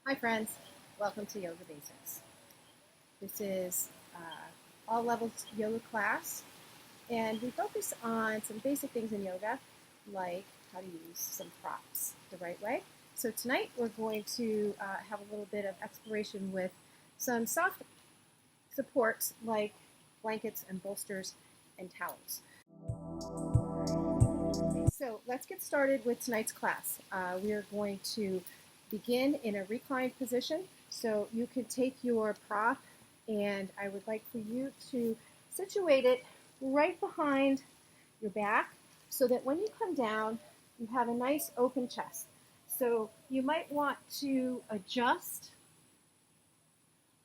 Hi friends, welcome to Yoga Basics. This is all levels yoga class, and we focus on some basic things in yoga, like how to use some props the right way. So tonight we're going to have a little bit of exploration with some soft supports like blankets and bolsters and towels. So let's get started with tonight's class. We are going to begin in a reclined position. So you can take your prop, and I would like for you to situate it right behind your back so that when you come down, you have a nice open chest. So you might want to adjust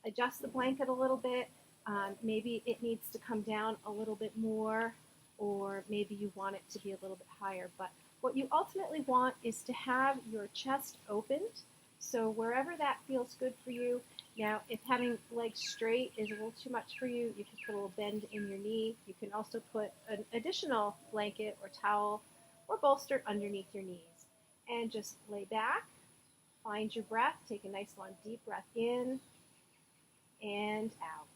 the blanket a little bit. Maybe it needs to come down a little bit more, or maybe you want it to be a little bit higher. But what you ultimately want is to have your chest opened. So wherever that feels good for you. Now, if having legs straight is a little too much for you, you can put a little bend in your knee. You can also put an additional blanket or towel or bolster underneath your knees. And just lay back, find your breath, take a nice long deep breath in and out.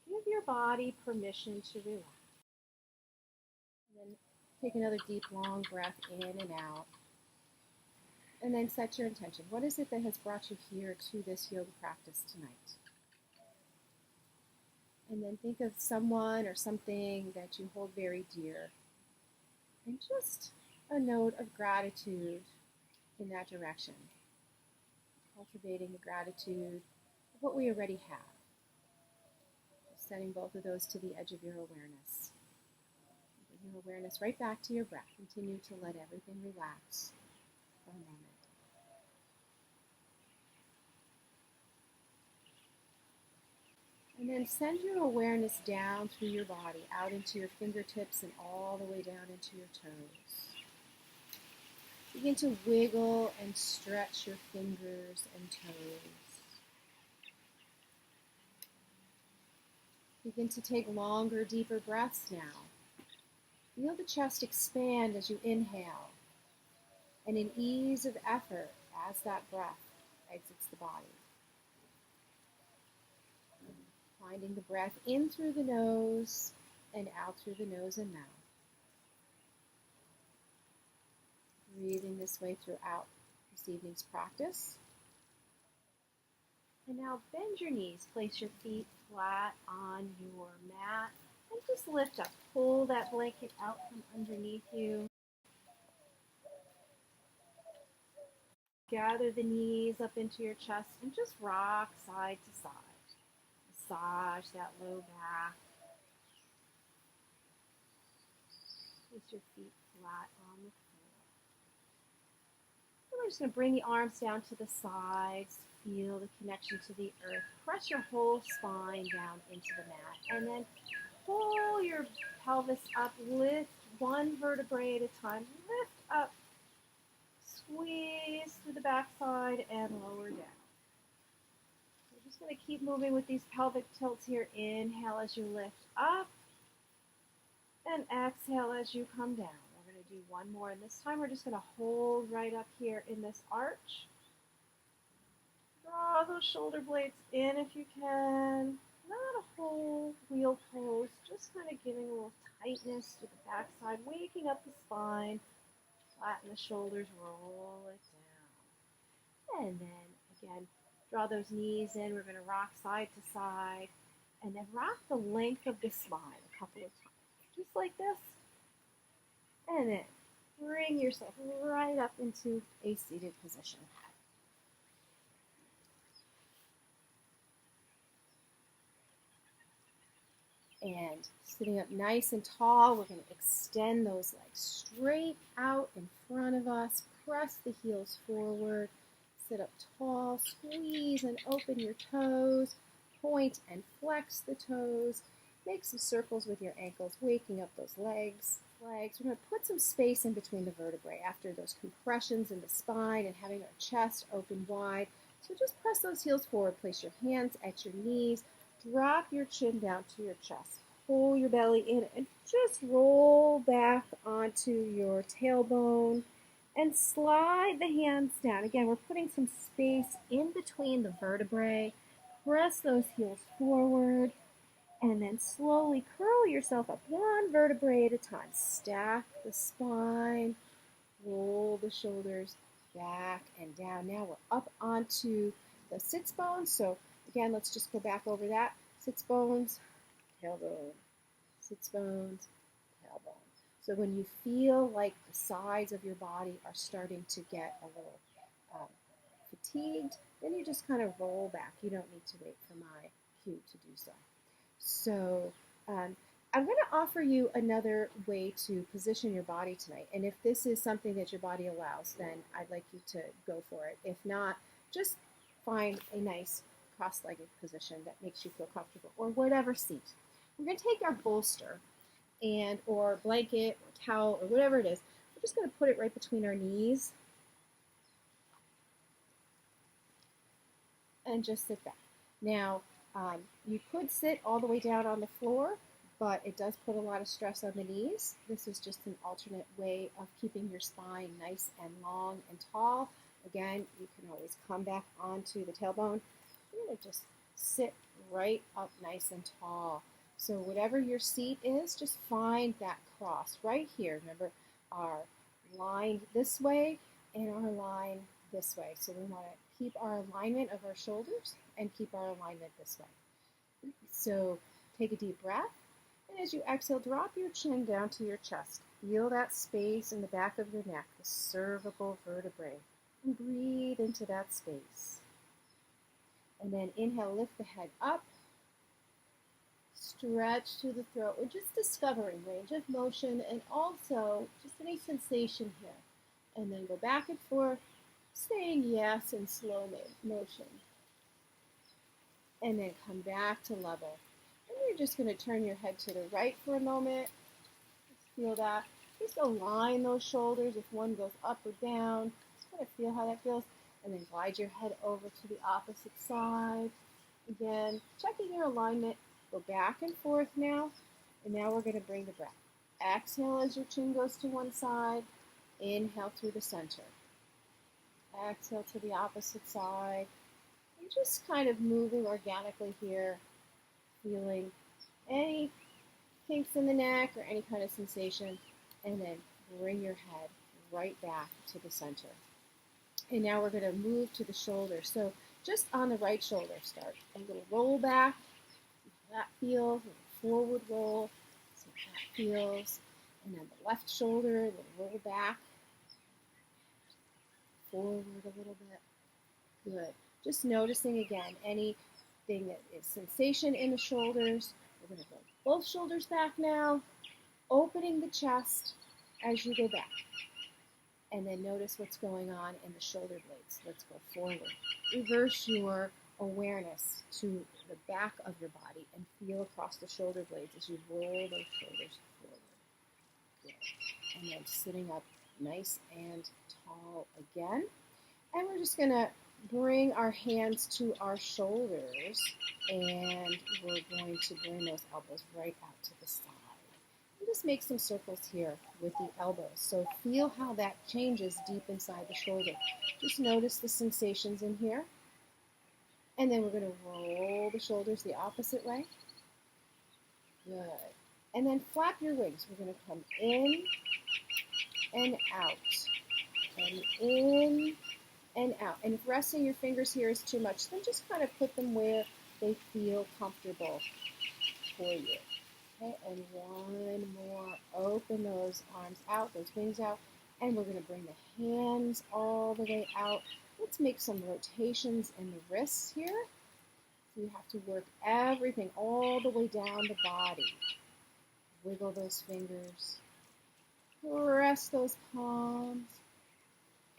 Give your body permission to relax. And then take another deep, long breath in and out. And then set your intention. What is it that has brought you here to this yoga practice tonight? And then think of someone or something that you hold very dear. And just a note of gratitude in that direction. Cultivating the gratitude of what we already have. Setting both of those to the edge of your awareness. Bring your awareness right back to your breath. Continue to let everything relax for a moment. And then send your awareness down through your body, out into your fingertips and all the way down into your toes. Begin to wiggle and stretch your fingers and toes. Begin to take longer, deeper breaths now. Feel the chest expand as you inhale, and an ease of effort as that breath exits the body. Finding the breath in through the nose and out through the nose and mouth. Breathing this way throughout this evening's practice. And now bend your knees. Place your feet flat on your mat and just lift up. Pull that blanket out from underneath you. Gather the knees up into your chest and just rock side to side. Massage that low back. Place your feet flat on the floor. And we're just going to bring the arms down to the sides. Feel the connection to the earth. Press your whole spine down into the mat. And then pull your pelvis up. Lift one vertebrae at a time. Lift up. Squeeze through the backside and lower down. We're just going to keep moving with these pelvic tilts here. Inhale as you lift up. And exhale as you come down. We're going to do one more. And this time we're just going to hold right up here in this arch. Draw those shoulder blades in if you can. Not a whole wheel pose, just kind of giving a little tightness to the backside, waking up the spine, flatten the shoulders, roll it down. And then again, draw those knees in. We're going to rock side to side, and then rock the length of the spine a couple of times, just like this. And then bring yourself right up into a seated position. And sitting up nice and tall, we're going to extend those legs straight out in front of us. Press the heels forward. Sit up tall. Squeeze and open your toes. Point and flex the toes. Make some circles with your ankles, waking up those legs. We're going to put some space in between the vertebrae after those compressions in the spine and having our chest open wide. So just press those heels forward. Place your hands at your knees. Drop your chin down to your chest. Pull your belly in and just roll back onto your tailbone And slide the hands down. Again, we're putting some space in between the vertebrae. Press those heels forward and then slowly curl yourself up one vertebrae at a time. Stack the spine, roll the shoulders back and down. Now we're up onto the sits bones. So again, let's just go back over that. Sits bones, tailbone, sits bones, tailbone. So when you feel like the sides of your body are starting to get a little um, fatigued, then you just kind of roll back. You don't need to wait for my cue to do so. So I'm going to offer you another way to position your body tonight. And if this is something that your body allows, then I'd like you to go for it. If not, just find a nice cross-legged position that makes you feel comfortable, or whatever seat. We're going to take our bolster and or blanket or towel or whatever it is. We're just going to put it right between our knees and just sit back. Now, you could sit all the way down on the floor, but it does put a lot of stress on the knees. This is just an alternate way of keeping your spine nice and long and tall. Again, you can always come back onto the tailbone. You're going to just sit right up nice and tall. So whatever your seat is, just find that cross right here. Remember, our line this way and our line this way. So we want to keep our alignment of our shoulders and keep our alignment this way. So take a deep breath, and as you exhale, drop your chin down to your chest. Feel that space in the back of your neck, the cervical vertebrae, and breathe into that space. And then inhale, lift the head up, stretch to the throat. We're just discovering range of motion and also just any sensation here. And then go back and forth, saying yes in slow motion. And then come back to level. And you're just going to turn your head to the right for a moment. Just feel that. Just align those shoulders if one goes up or down. Just kind of feel how that feels. And then glide your head over to the opposite side. Again, checking your alignment. Go back and forth now. And now we're going to bring the breath. Exhale as your chin goes to one side. Inhale through the center. Exhale to the opposite side. And just kind of moving organically here, feeling any kinks in the neck or any kind of sensation, and then bring your head right back to the center. And now we're going to move to the shoulder. So just on the right shoulder, start a little roll back. That feels, a forward roll. So that feels. And then the left shoulder, a little roll back. Forward a little bit. Good. Just noticing again anything that is sensation in the shoulders. We're going to go both shoulders back now, opening the chest as you go back. And then notice what's going on in the shoulder blades. Let's go forward. Reverse your awareness to the back of your body and feel across the shoulder blades as you roll those shoulders forward. Good. And then sitting up nice and tall again. And we're just going to bring our hands to our shoulders, and we're going to bring those elbows right out to the side. And just make some circles here with the elbows. So feel how that changes deep inside the shoulder. Just notice the sensations in here. And then we're going to roll the shoulders the opposite way. Good. And then flap your wings. We're going to come in and out. And in and out. And if resting your fingers here is too much, then just kind of put them where they feel comfortable for you. Okay, and one more. Open those arms out, those wings out, and we're going to bring the hands all the way out. Let's make some rotations in the wrists here. So you have to work everything all the way down the body. Wiggle those fingers. Press those palms.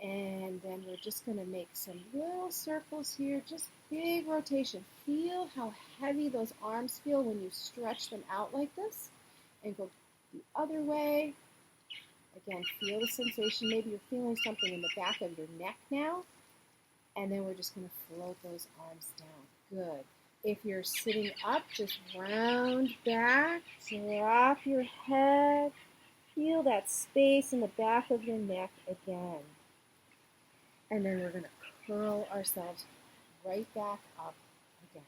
And then we're just going to make some little circles here, just big rotation. Feel how heavy those arms feel when you stretch them out like this. And go the other way. Again, feel the sensation. Maybe you're feeling something in the back of your neck now. And then we're just going to float those arms down. Good. If you're sitting up, just round back, drop your head, Feel that space in the back of your neck again. And then we're going to curl ourselves right back up again.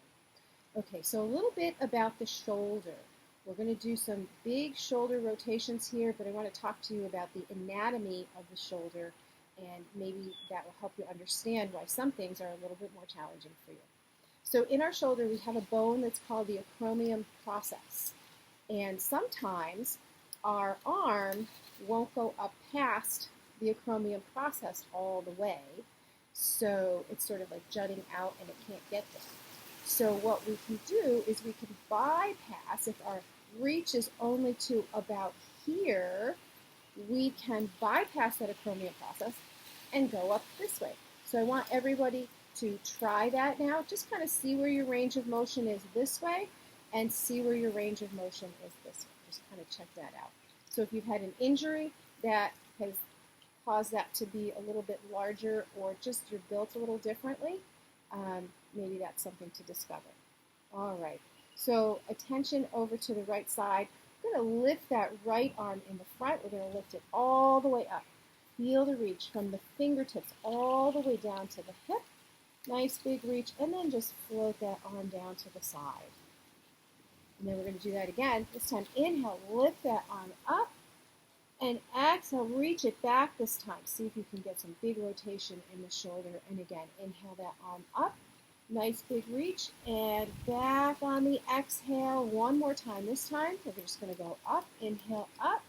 Okay, so a little bit about the shoulder. We're going to do some big shoulder rotations here, but I want to talk to you about the anatomy of the shoulder, and maybe that will help you understand why some things are a little bit more challenging for you. So in our shoulder, we have a bone that's called the acromion process. And sometimes our arm won't go up past the acromion process all the way. So it's sort of like jutting out and it can't get there. So what we can do is we can bypass, if our reach is only to about here, we can bypass that acromion process and go up this way. So I want everybody to try that now. Just kind of see where your range of motion is this way and see where your range of motion is this way. Just kind of check that out. So if you've had an injury that has caused that to be a little bit larger, or just you're built a little differently, maybe that's something to discover. All right, so attention over to the right side. We're going to lift that right arm in the front. We're going to lift it all the way up. Feel the reach from the fingertips all the way down to the hip. Nice big reach, and then just float that arm down to the side. And then we're going to do that again. This time, inhale, lift that arm up, and exhale, reach it back this time. See if you can get some big rotation in the shoulder. And again, inhale that arm up. Nice big reach, and back on the exhale. One more time. This time, we're just going to go up, inhale, up.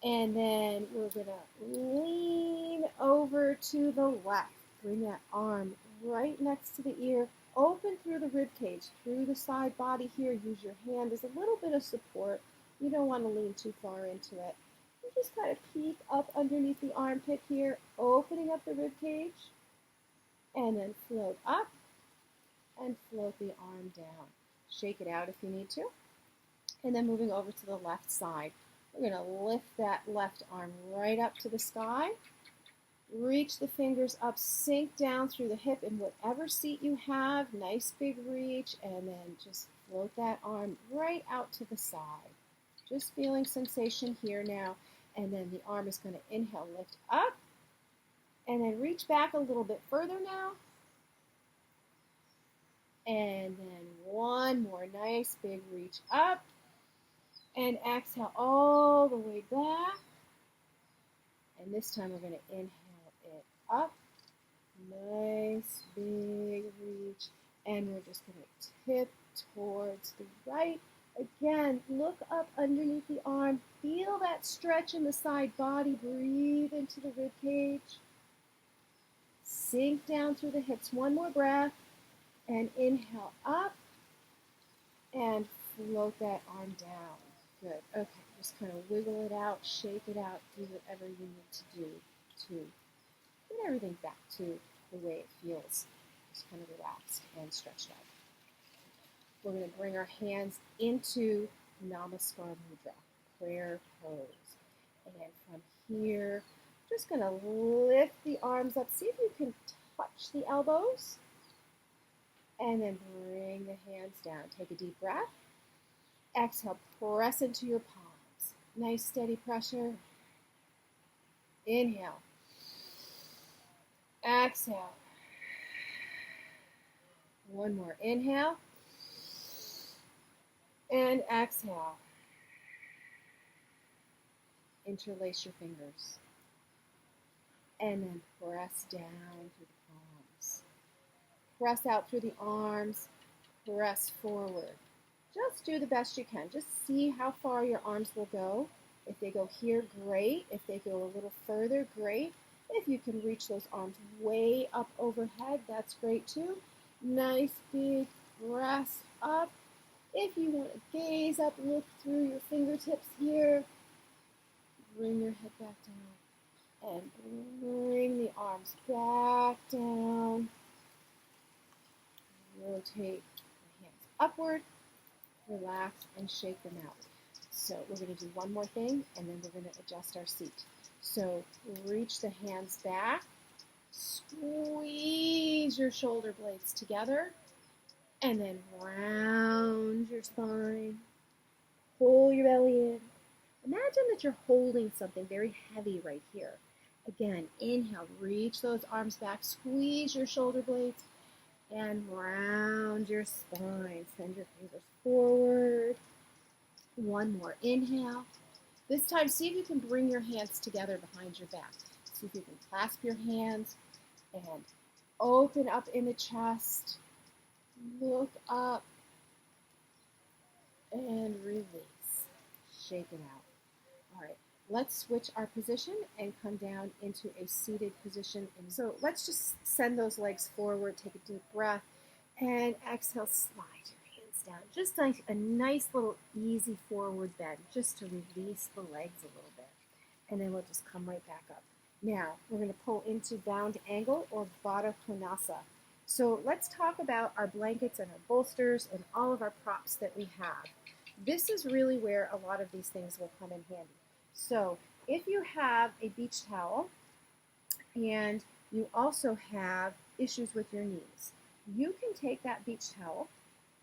And then we're going to lean over to the left. Bring that arm right next to the ear. Open through the rib cage, through the side body here. Use your hand as a little bit of support. You don't want to lean too far into it. You just kind of peek up underneath the armpit here, opening up the rib cage. And then float up and float the arm down. Shake it out if you need to. And then moving over to the left side. We're going to lift that left arm right up to the sky. Reach the fingers up, sink down through the hip in whatever seat you have. Nice big reach, and then just float that arm right out to the side. Just feeling sensation here now. And then the arm is going to inhale, lift up, and then reach back a little bit further now. And then one more nice big reach up. And exhale all the way back. And this time we're going to inhale it up. Nice big reach. And we're just going to tip towards the right. Again, look up underneath the arm. Feel that stretch in the side body. Breathe into the rib cage. Sink down through the hips. One more breath. And inhale up. And float that arm down. Good. Okay, just kind of wiggle it out, shake it out, do whatever you need to do to get everything back to the way it feels. Just kind of relaxed and stretched out. We're going to bring our hands into Namaskar Mudra, prayer pose. And from here, just going to lift the arms up. See if you can touch the elbows. And then bring the hands down. Take a deep breath. Exhale, press into your palms. Nice steady pressure. Inhale. Exhale. One more. Inhale. And exhale. Interlace your fingers. And then press down through the palms. Press out through the arms. Press forward. Just do the best you can. Just see how far your arms will go. If they go here, great. If they go a little further, great. If you can reach those arms way up overhead, that's great too. Nice big press up. If you want to gaze up, look through your fingertips here. Bring your head back down. And bring the arms back down. Rotate the hands upward. Relax and shake them out. So we're going to do one more thing, and then we're going to adjust our seat. So reach the hands back, squeeze your shoulder blades together, and then round your spine, pull your belly in, Imagine that you're holding something very heavy right here. Again, inhale, reach those arms back, squeeze your shoulder blades, and round your spine. Send your fingers forward. One more inhale. This time, see if you can bring your hands together behind your back. See if you can clasp your hands and open up in the chest. Look up and release. Shake it out. All right, let's switch our position and come down into a seated position. And so let's just send those legs forward, take a deep breath, and exhale, slide your hands down. Just like a nice little easy forward bend, just to release the legs a little bit. And then we'll just come right back up. Now, we're going to pull into bound angle or Baddha Konasana. So let's talk about our blankets and our bolsters and all of our props that we have. This is really where a lot of these things will come in handy. So if you have a beach towel and you also have issues with your knees, you can take that beach towel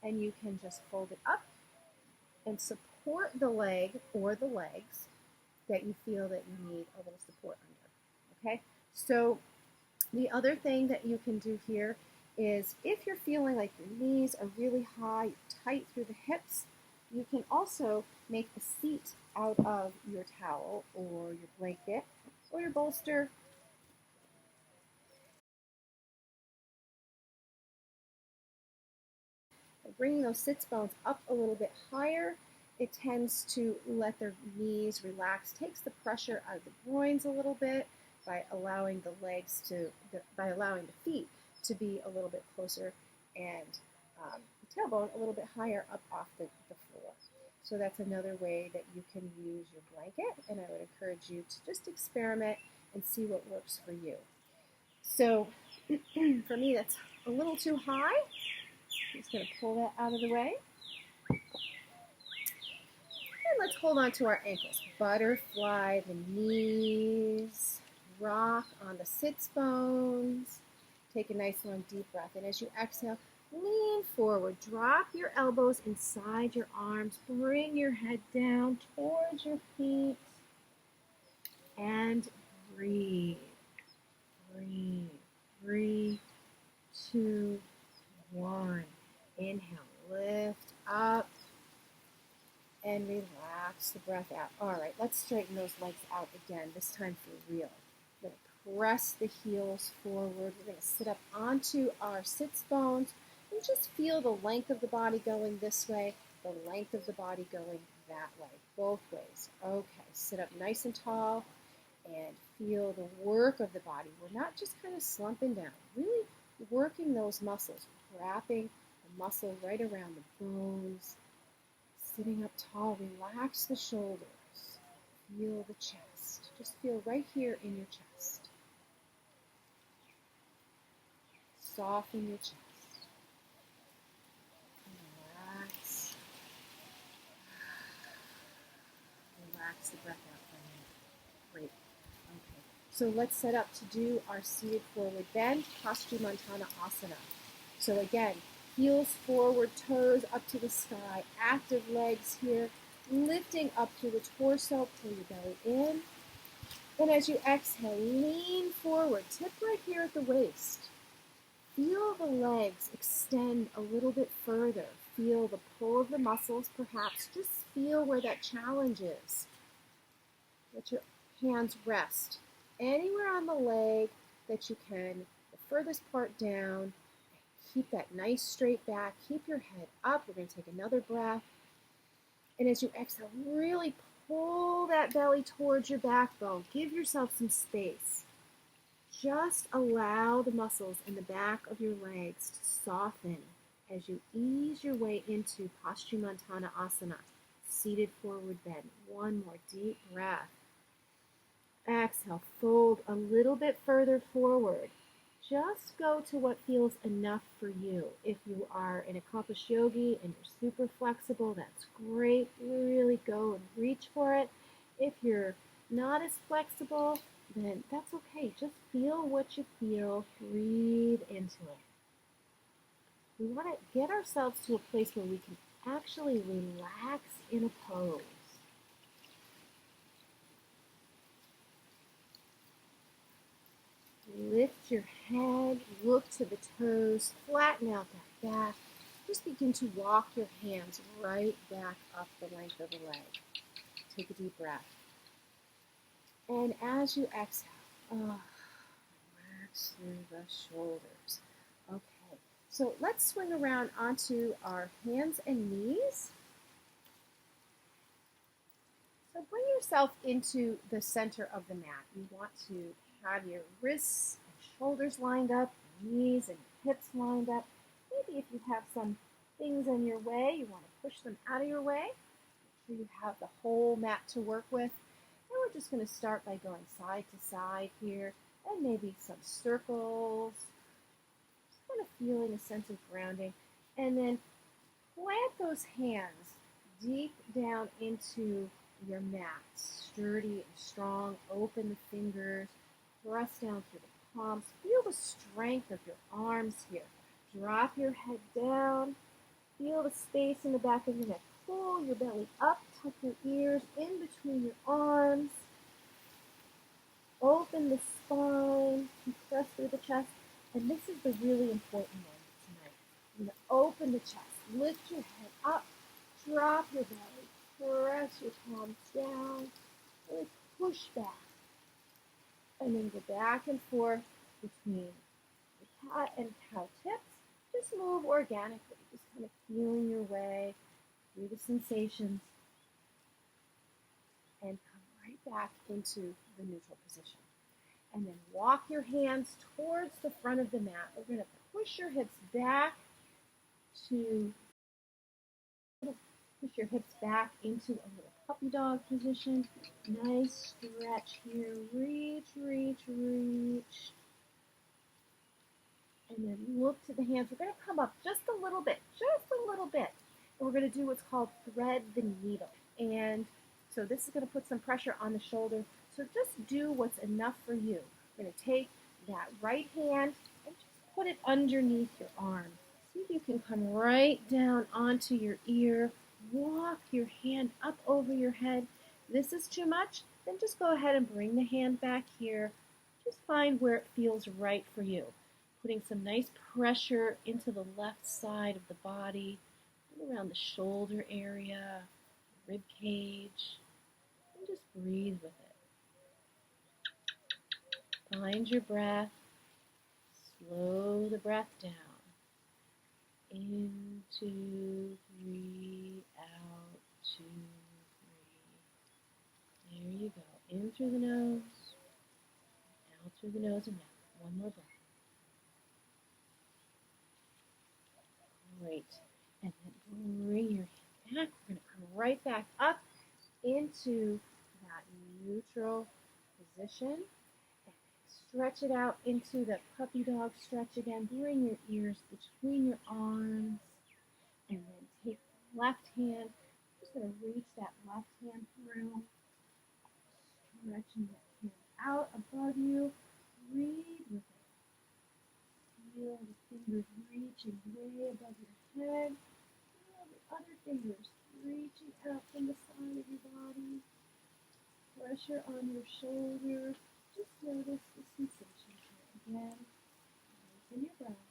and you can just fold it up and support the leg or the legs that you feel that you need a little support under. Okay? So the other thing that you can do here is if you're feeling like your knees are really high, tight through the hips, you can also make a seat out of your towel or your blanket or your bolster. By bringing those sits bones up a little bit higher, it tends to let their knees relax, takes the pressure out of the groins a little bit by allowing the feet to be a little bit closer and the tailbone a little bit higher up off the floor. So that's another way that you can use your blanket, and I would encourage you to just experiment and see what works for you. So for me, that's a little too high. I'm just going to pull that out of the way. And let's hold on to our ankles. Butterfly the knees, rock on the sits bones. Take a nice long deep breath, and as you exhale, lean forward. Drop your elbows inside your arms. Bring your head down towards your feet. And breathe. Breathe. 3, 2, 1. Inhale. Lift up. And relax the breath out. All right, let's straighten those legs out again, this time for real. We're going to press the heels forward. We're going to sit up onto our sits bones. And just feel the length of the body going this way, the length of the body going that way, both ways. Okay, sit up nice and tall and feel the work of the body. We're not just kind of slumping down, really working those muscles, wrapping the muscle right around the bones. Sitting up tall, relax the shoulders. Feel the chest. Just feel right here in your chest. Soften your chest. Relax. Relax the breath out for a minute. Great. Okay. So let's set up to do our seated forward bend, Paschimottanasana Asana. So again, heels forward, toes up to the sky, active legs here, lifting up through the torso, pull your belly in. And as you exhale, lean forward, tip right here at the waist. Feel the legs extend a little bit further. Feel the pull of the muscles, perhaps. Just feel where that challenge is. Let your hands rest anywhere on the leg that you can, the furthest part down. Keep that nice straight back. Keep your head up. We're going to take another breath. And as you exhale, really pull that belly towards your backbone. Give yourself some space. Just allow the muscles in the back of your legs to soften as you ease your way into Paschimottanasana, seated forward bend. One more deep breath. Exhale, fold a little bit further forward. Just go to what feels enough for you. If you are an accomplished yogi and you're super flexible, that's great. Really go and reach for it. If you're not as flexible, then that's okay. Just feel what you feel. Breathe into it. We want to get ourselves to a place where we can actually relax in a pose. Lift your head, look to the toes, flatten out that back. Just begin to walk your hands right back up the length of the leg. Take a deep breath. And as you exhale, relax through the shoulders. Okay, so let's swing around onto our hands and knees. So bring yourself into the center of the mat. You want to have your wrists and shoulders lined up, knees and hips lined up. Maybe if you have some things in your way, you want to push them out of your way. Make sure you have the whole mat to work with. And we're just going to start by going side to side here, and maybe some circles. Just kind of feeling a sense of grounding. And then plant those hands deep down into your mat, sturdy and strong. Open the fingers, press down through the palms. Feel the strength of your arms here. Drop your head down. Feel the space in the back of your neck. Pull your belly up, tuck your ears in between your arms. Open the spine, compress through the chest. And this is the really important one tonight. You're going to open the chest, lift your head up, drop your belly, press your palms down, really push back. And then go back and forth between the cat and cow tips. Just move organically, just kind of feeling your way through the sensations and come right back into the neutral position. And then walk your hands towards the front of the mat. We're going to push your hips back into a little puppy dog position. Nice stretch here. Reach, reach, reach. And then look to the hands. We're going to come up just a little bit. And we're going to do what's called thread the needle. And so this is going to put some pressure on the shoulder. So just do what's enough for you. We're going to take that right hand and just put it underneath your arm. See if you can come right down onto your ear. Walk your hand up over your head. If this is too much, then just go ahead and bring the hand back here. Just find where it feels right for you. Putting some nice pressure into the left side of the body, around the shoulder area, rib cage, and just breathe with it. Find your breath. Slow the breath down. In, 2, 3, out, 2, 3. There you go. In through the nose, out through the nose and mouth. One more breath. Great. And then bring your hand back. We're going to come right back up into that neutral position. And stretch it out into the puppy dog stretch again. Bring your ears between your arms. And then take the left hand. Just going to reach that left hand through. Stretching that hand out above you. Breathe with it. Feel the fingers reaching way above your head. Feel the other fingers reaching out from the side of your body. Pressure on your shoulders. Just notice the sensation here again. Lengthen your breath.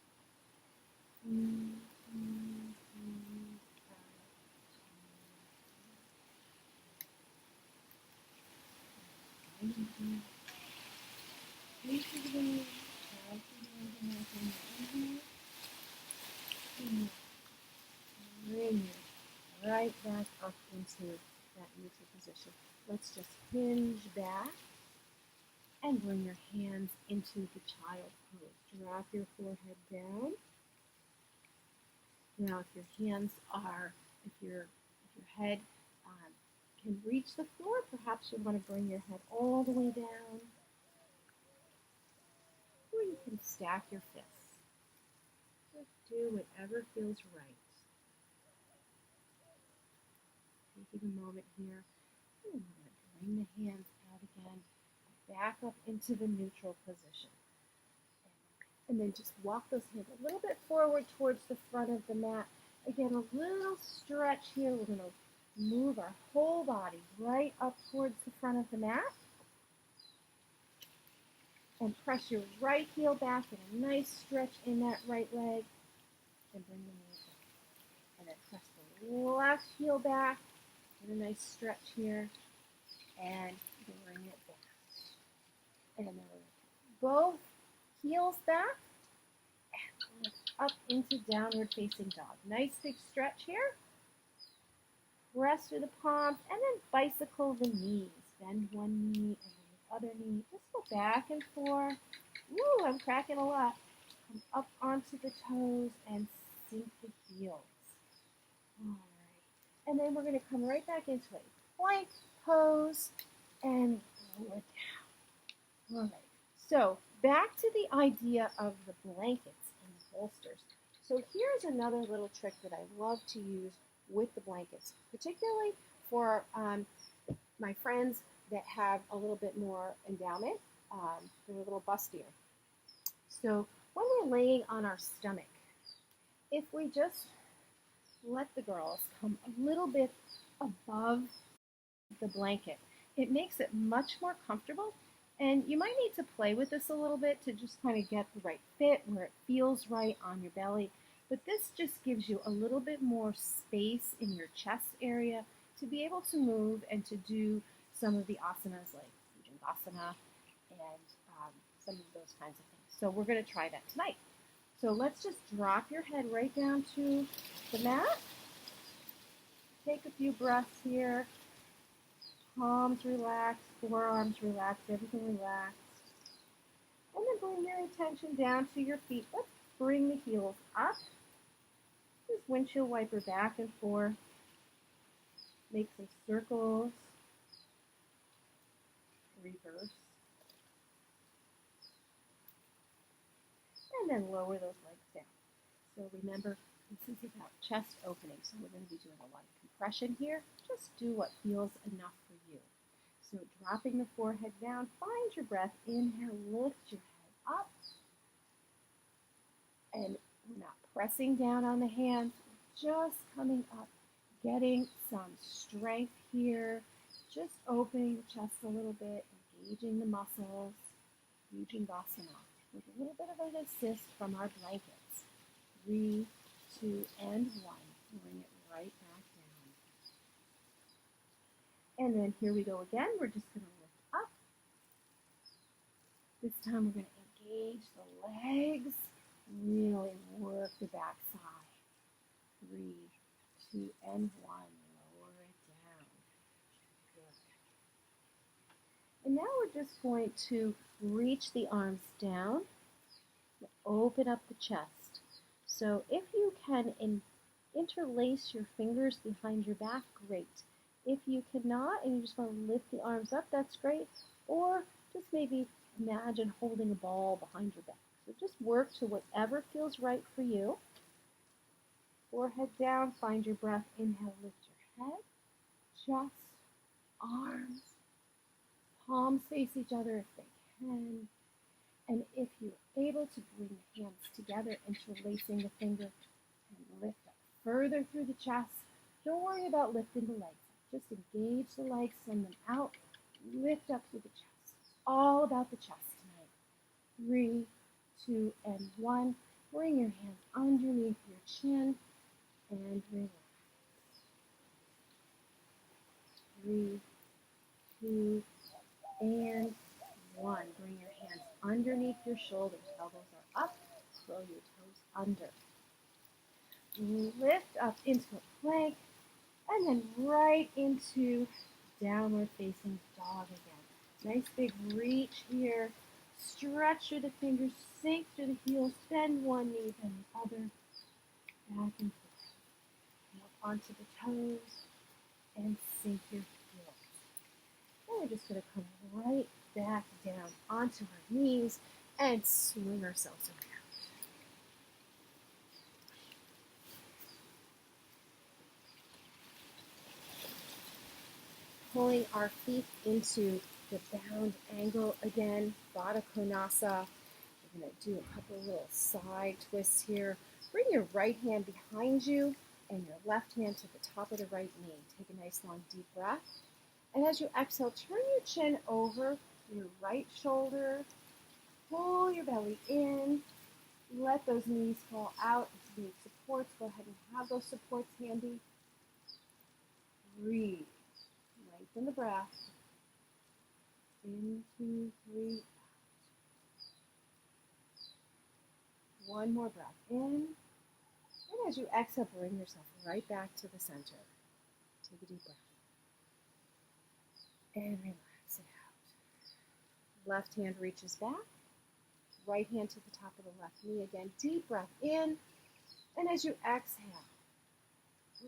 In, out. Bring it right back up into that neutral position. Let's just hinge back and bring your hands into the child pose. Drop your forehead down. Now, if your head can reach the floor, perhaps you want to bring your head all the way down. Or you can stack your fists. Just do whatever feels right. Taking a moment here. And we're going to bring the hands out again. Back up into the neutral position. And then just walk those hands a little bit forward towards the front of the mat. Again, a little stretch here. We're going to move our whole body right up towards the front of the mat. And press your right heel back and a nice stretch in that right leg. And bring the knees down. And then press the left heel back and a nice stretch here. And bring it down. And then we're going to both heels back and lift up into downward facing dog. Nice big stretch here. Press through the palms and then bicycle the knees. Bend one knee and then the other knee. Just go back and forth. Woo, I'm cracking a lot. Come up onto the toes and sink the heels. All right. And then we're going to come right back into a plank pose and lower down. All right. So back to the idea of the blankets and the bolsters. So here's another little trick that I love to use with the blankets, particularly for my friends that have a little bit more endowment. They're a little bustier. So when we're laying on our stomach, if we just let the girls come a little bit above the blanket, it makes it much more comfortable. And you might need to play with this a little bit to just kind of get the right fit where it feels right on your belly. But this just gives you a little bit more space in your chest area to be able to move and to do some of the asanas like Bhujangasana and some of those kinds of things. So we're going to try that tonight. So let's just drop your head right down to the mat. Take a few breaths here. Palms relaxed, forearms relaxed, everything relaxed. And then bring your attention down to your feet. Let's bring the heels up. Just windshield wiper back and forth. Make some circles. Reverse. And then lower those legs down. So remember, this is about chest opening. So we're going to be doing a lot of compression here. Just do what feels enough for you. So dropping the forehead down, find your breath. Inhale, lift your head up. And we're not pressing down on the hands, just coming up, getting some strength here, just opening the chest a little bit, engaging the muscles, Bhujangasana, with a little bit of an assist from our blankets. 3, 2, and 1. Bring it right back down. And then here we go again. We're just going to lift up. This time we're going to engage the legs. Really work the back side. 3, 2, and 1. Lower it down. Good. And now we're just going to reach the arms down. Open up the chest. So if you can interlace your fingers behind your back, great. If you cannot and you just want to lift the arms up, that's great. Or just maybe imagine holding a ball behind your back. So just work to whatever feels right for you. Forehead down, find your breath. Inhale, lift your head, chest, arms, palms face each other if they can. And if you're able to bring the hands together, interlacing the finger and lift up further through the chest. Don't worry about lifting the legs. Just engage the legs, send them out, lift up through the chest. It's all about the chest tonight. 3, 2, and 1. Bring your hands underneath your chin and relax. 3, 2, and 1. Bring your hands underneath your shoulders. Elbows are up. Curl your toes under. Lift up into a plank and then right into downward facing dog again. Nice big reach here. Stretch through the fingers, sink through the heels, bend one knee, bend the other, back and forth. Come up onto the toes and sink your heels. And we're just going to come right back down onto our knees and swing ourselves around. Pulling our feet into the bound angle again, Baddha Konasa. We're going to do a couple little side twists here. Bring your right hand behind you and your left hand to the top of the right knee. Take a nice long deep breath. And as you exhale, turn your chin over your right shoulder Pull your belly in. Let those knees fall out. If you need supports, go ahead and have those supports handy. Breathe. Lengthen the breath. In, 2, 3. One more breath in. And as you exhale, bring yourself right back to the center. Take a deep breath. And relax it out. Left hand reaches back. Right hand to the top of the left knee. Again, deep breath in. And as you exhale,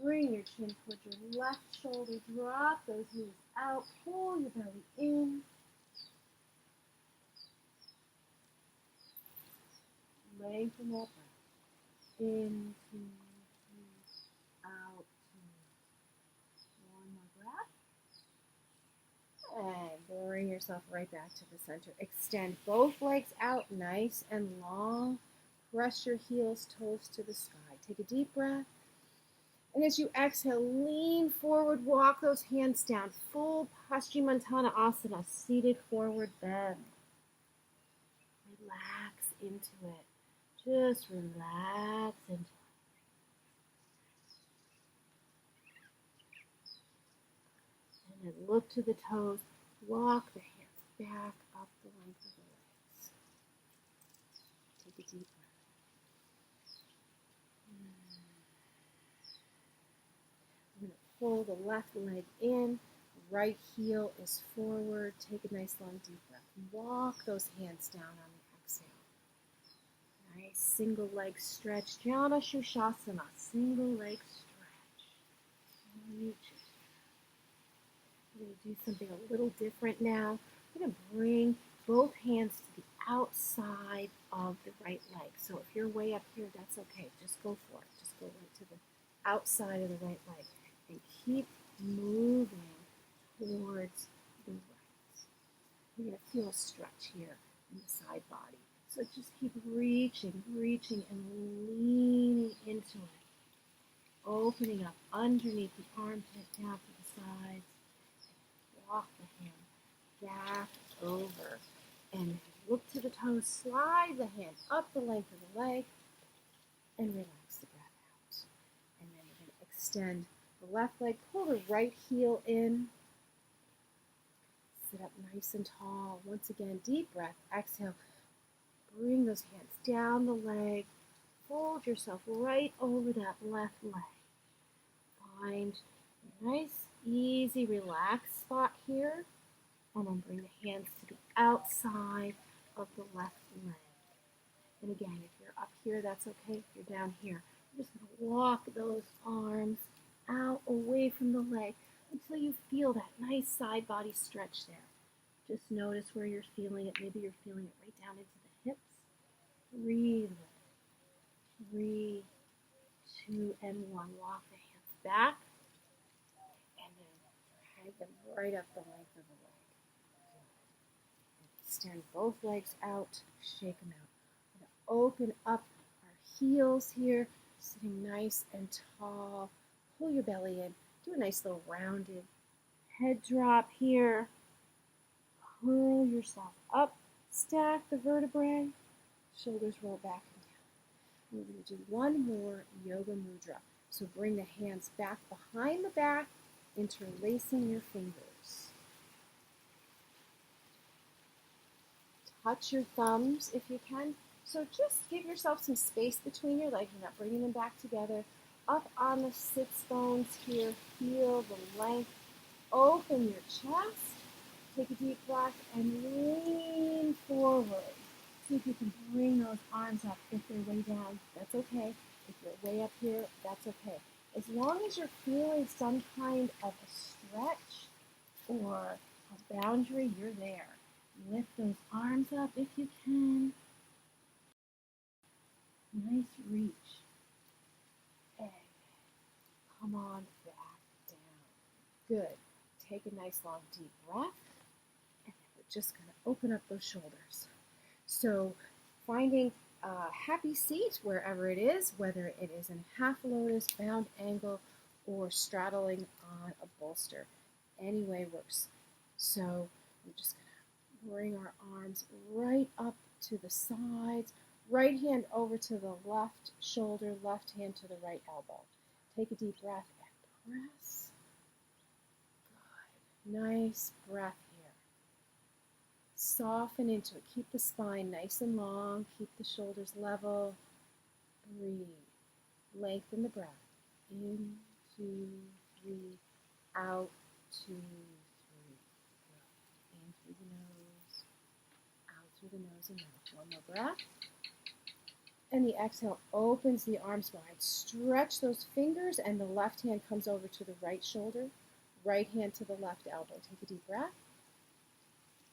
bring your chin towards your left shoulder. Drop those knees out. Pull your belly in. Lengthen that breath. In, 2, 3, out, 2. One more breath. And bring yourself right back to the center. Extend both legs out nice and long. Press your heels, toes to the sky. Take a deep breath. And as you exhale, lean forward, walk those hands down. Full Paschimottanasana Asana, seated forward bend. Relax into it. Just relax into it. And then look to the toes. Walk the hands back up the length of the legs. Take a deep breath. We're going to pull the left leg in. Right heel is forward. Take a nice long deep breath. Walk those hands down on the exhale. Nice single leg stretch. Jnana Shushasana. Single leg stretch. Reach it. We're going to do something a little different now. We're going to bring both hands to the outside of the right leg. So if you're way up here, that's okay. Just go for it. Just go right to the outside of the right leg. And keep moving towards the right. You're going to feel a stretch here in the side body. So just keep reaching, and leaning into it. Opening up underneath the armpit, down to the sides. Walk the hand back over. And look to the toes. Slide the hand up the length of the leg. And relax the breath out. And then you're going to extend the left leg. Pull the right heel in. Sit up nice and tall. Once again, deep breath. Exhale. Bring those hands down the leg. Fold yourself right over that left leg. Find a nice, easy, relaxed spot here. And then bring the hands to the outside of the left leg. And again, if you're up here, that's okay. If you're down here, you're just going to walk those arms out away from the leg until you feel that nice side body stretch there. Just notice where you're feeling it. Maybe you're feeling it right down into the hips. Breathe. 3, 2, and 1. Walk the hands back. And then drag them right up the length of the leg. Extend both legs out. Shake them out. We're going to open up our heels here. Sitting nice and tall. Pull your belly in. Do a nice little rounded head drop here. Pull yourself up. Stack the vertebrae. Shoulders roll back and down. We're going to do one more yoga mudra. So bring the hands back behind the back, interlacing your fingers. Touch your thumbs if you can. So just give yourself some space between your legs. You're not bringing them back together. Up on the sits bones here. Feel the length. Open your chest. Take a deep breath and lean forward. See if you can bring those arms up. If they're way down, that's okay. If you're way up here, that's okay. As long as you're feeling some kind of a stretch or a boundary, you're there. Lift those arms up if you can. Nice reach. And come on back down. Good. Take a nice long deep breath. And then we're just going to open up those shoulders. So finding a happy seat wherever it is, whether it is in half lotus, bound angle, or straddling on a bolster. Any way works. So we're just going to bring our arms right up to the sides. Right hand over to the left shoulder, left hand to the right elbow. Take a deep breath and press. Good. Nice breath here. Soften into it. Keep the spine nice and long. Keep the shoulders level. Breathe. Lengthen the breath. In, 2, 3. Out, 2, 3. Good. In through the nose. Out through the nose and mouth. One more breath. And the exhale opens the arms wide. Stretch those fingers, and the left hand comes over to the right shoulder. Right hand to the left elbow. Take a deep breath.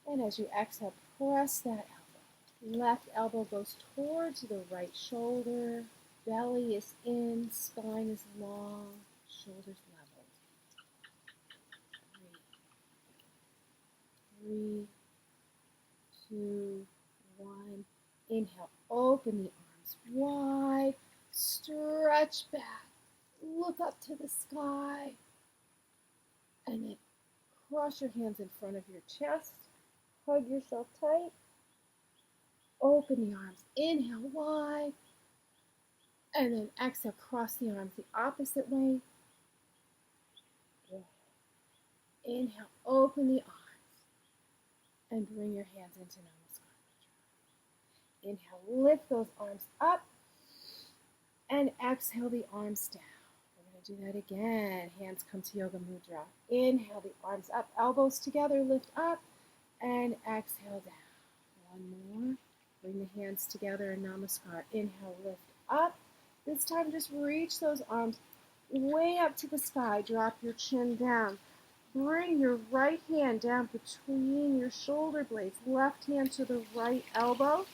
And as you exhale, press that elbow. Left elbow goes towards the right shoulder. Belly is in, spine is long, shoulders leveled. 3, 2, 1. Inhale, open the arms wide, stretch back, look up to the sky, and then cross your hands in front of your chest, hug yourself tight, open the arms, inhale wide, and then exhale, cross the arms the opposite way. Inhale, open the arms, and bring your hands into Namaskar. Inhale, lift those arms up, and exhale the arms down. We're going to do that again. Hands come to Yoga Mudra. Inhale the arms up, elbows together, lift up, and exhale down. One more. Bring the hands together in Namaskar. Inhale, lift up. This time just reach those arms way up to the sky. Drop your chin down. Bring your right hand down between your shoulder blades. Left hand to the right elbow.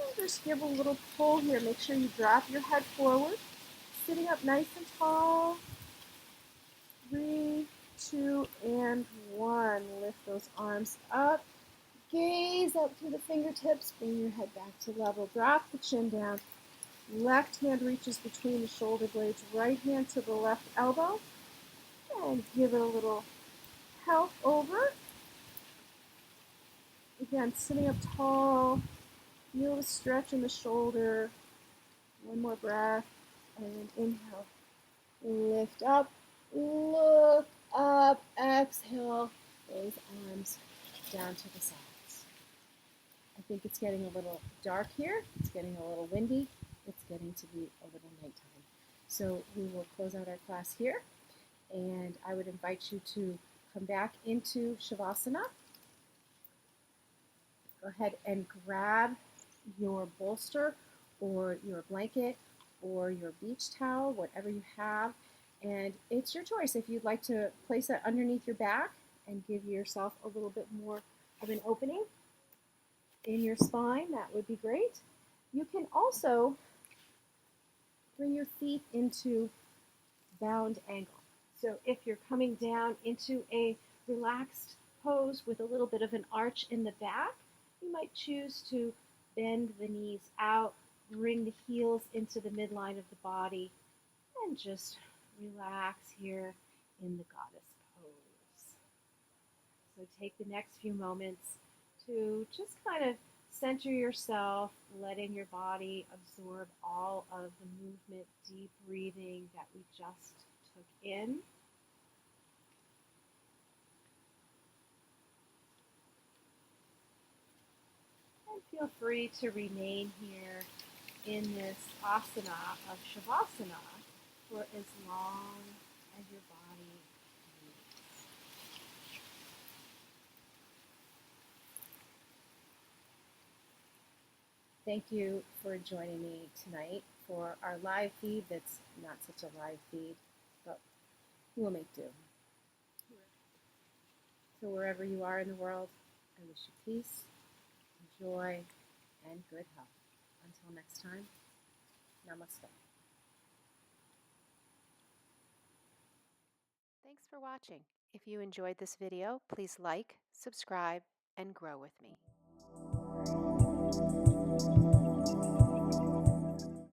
And just give a little pull here. Make sure you drop your head forward. Sitting up nice and tall. 3, 2, and 1. Lift those arms up. Gaze up through the fingertips. Bring your head back to level. Drop the chin down. Left hand reaches between the shoulder blades. Right hand to the left elbow. And give it a little help over. Again, sitting up tall. Feel the stretch in the shoulder. One more breath. And inhale. Lift up. Look up. Exhale. Those arms down to the sides. I think it's getting a little dark here. It's getting a little windy. It's getting to be a little nighttime. So we will close out our class here. And I would invite you to come back into Shavasana. Go ahead and grab your bolster or your blanket or your beach towel, whatever you have. And it's your choice. If you'd like to place that underneath your back and give yourself a little bit more of an opening in your spine, that would be great. You can also bring your feet into bound angle. So if you're coming down into a relaxed pose with a little bit of an arch in the back, you might choose to bend the knees out, bring the heels into the midline of the body, and just relax here in the goddess pose. So take the next few moments to just kind of center yourself, letting your body absorb all of the movement, deep breathing that we just took in. And feel free to remain here in this asana of Shavasana for as long as your body needs. Thank you for joining me tonight for our live feed that's not such a live feed, but we'll make do. So wherever you are in the world, I wish you peace, joy, and good health. Until next time, namaste. Thanks for watching. If you enjoyed this video, please like, subscribe, and grow with me.